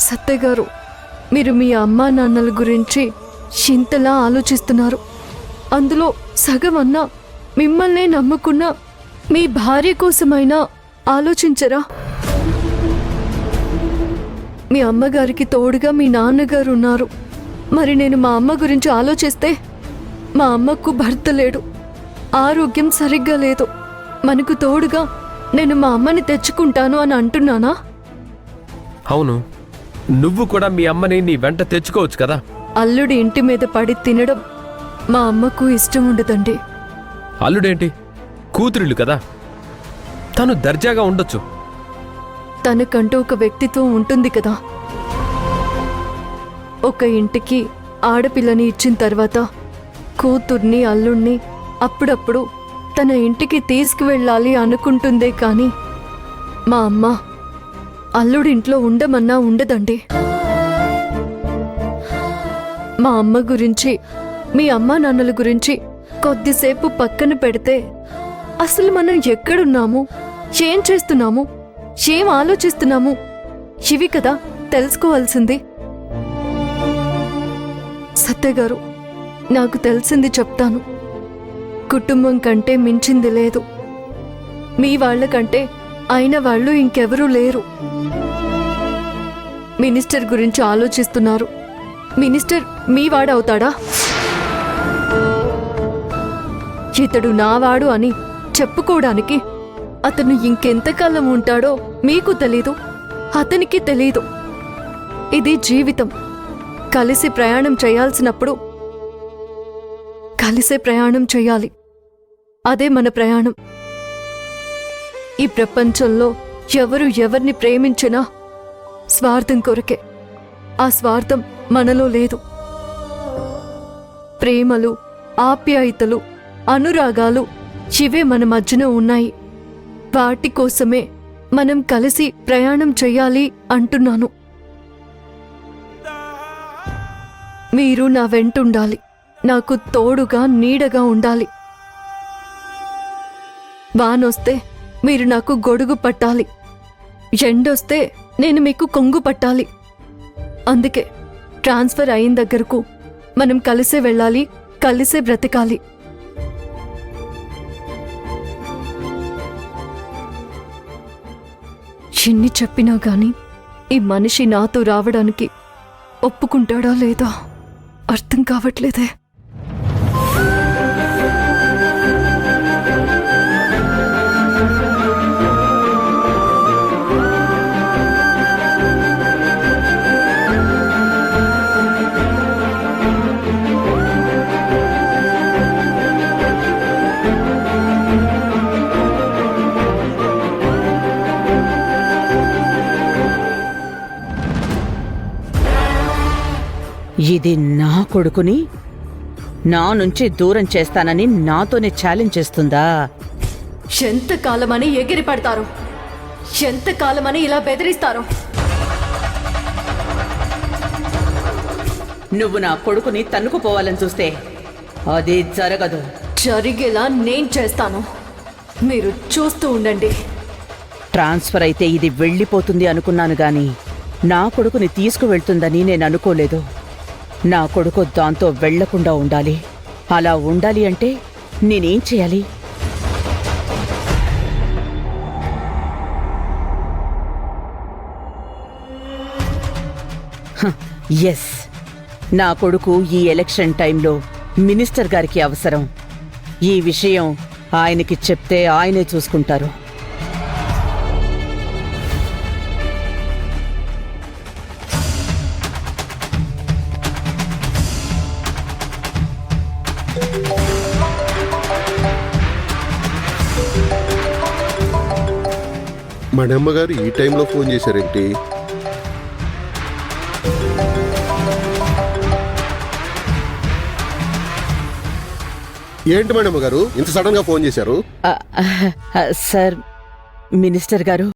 సత్తయ్య గారు, మీరు మీ అమ్మా నాన్నల గురించి ఇంతలా ఆలోచిస్తున్నారు. అందులో సగం అన్నా మిమ్మల్నే నమ్ముకున్న మీ భార్య కోసమైనా ఆలోచించరా? మీ అమ్మగారికి తోడుగా మీ నాన్నగారు ఉన్నారు. మరి నేను మా అమ్మ గురించి ఆలోచిస్తే మా అమ్మకు భర్త లేడు, ఆరోగ్యం సరిగ్గా లేదు. మనకు తోడుగా నేను మా అమ్మని తెచ్చుకుంటాను అని అంటున్నానా? అవును, నువ్వు కూడా మీ అమ్మని నీ వెంట తెచ్చుకోవచ్చు కదా. అల్లుడి ఇంటి మీద పడి తినడం మా అమ్మకు ఇష్టం ఉండదండి. అల్లుడేంటి, కూతురిల్లు కదా, తను దర్జాగా ఉండొచ్చు. తనకంటూ ఒక వ్యక్తిత్వం ఉంటుంది కదా. ఒక ఇంటికి ఆడపిల్లని ఇచ్చిన తర్వాత కూతుర్ని అల్లుణ్ణి అప్పుడప్పుడు తన ఇంటికి తీసుకువెళ్ళాలి అనుకుంటుందే కానీ మా అమ్మ అల్లుడింట్లో ఉండమన్నా ఉండదండి. మా అమ్మ గురించి, మీ అమ్మా నాన్నల గురించి కొద్దిసేపు పక్కన పెడితే అసలు మనం ఎక్కడున్నాము, ఏం చేస్తున్నాము, ఏం ఆలోచిస్తున్నాము, ఇవి కదా తెలుసుకోవాల్సింది. సత్తయ్య గారు, నాకు తెలిసింది చెప్తాను. కుటుంబం కంటే మించింది లేదు. మీ వాళ్ళకంటే అయిన వాళ్ళు ఇంకెవరూ లేరు. మినిస్టర్ గురించి ఆలోచిస్తున్నారు. మినిస్టర్ మీ వాడవుతాడా? ఇతడు నావాడు అని చెప్పుకోవడానికి అతను ఇంకెంతకాలం ఉంటాడో మీకు తెలీదు, అతనికి తెలీదు. ఇది జీవితం. కలిసి ప్రయాణం చేయాల్సినప్పుడు కలిసే ప్రయాణం చేయాలి. అదే మన ప్రయాణం. ఈ ప్రపంచంలో ఎవరు ఎవరిని ప్రేమించినా స్వార్థం కొరకే. ఆ స్వార్థం మనలో లేదు. ప్రేమలు, ఆప్యాయతలు, అనురాగాలు ఇవే మన మధ్యన ఉన్నాయి. వాటి కోసమే మనం కలిసి ప్రయాణం చెయ్యాలి అంటున్నాను. మీరు నా వెంటుండాలి, నాకు తోడుగా నీడగా ఉండాలి. వానొస్తే మీరు నాకు గొడుగు పట్టాలి, ఎండొస్తే నేను మీకు కొంగు పట్టాలి. అందుకే ట్రాన్స్ఫర్ అయిన దగ్గరకు మనం కలిసే వెళ్ళాలి, కలిసే బ్రతకాలి. ఎన్ని చెప్పినా గాని ఈ మనిషి నాతో రావడానికి ఒప్పుకుంటాడా లేదా అర్థం కావట్లేదే. ఇది నా కొడుకుని నా నుంచి దూరం చేస్తానని నాతోనే ఛాలెంజ్ చేస్తుందా? ఎంతకాలమని ఎగిరి పడతారు, ఎంతకాలమని ఇలా బెదిరిస్తారు? నువ్వు నా కొడుకుని తన్నుకుపోవాలని చూస్తే అది జరగదు. జరిగేలా నేను చేస్తాను, మీరు చూస్తూ ఉండండి. ట్రాన్స్ఫర్ అయితే ఇది వెళ్ళిపోతుంది అనుకున్నాను గాని నా కొడుకుని తీసుకువెళ్తుందని నేను అనుకోలేదు. నా కొడుకు దాంతో వెళ్లకుండా ఉండాలి. అలా ఉండాలి అంటే నేనేం చేయాలి? ఎస్, నా కొడుకు ఈ ఎలక్షన్ టైంలో మినిస్టర్ గారికి అవసరం. ఈ విషయం ఆయనకి చెప్తే ఆయనే చూసుకుంటారు. మణమ్మగారు ఈ టైంలో ఫోన్ చేశారేంటి? ఏంటి మణమ్మగారు ఇంత సడన్ గా ఫోన్ చేశారు? సార్, మినిస్టర్ గారు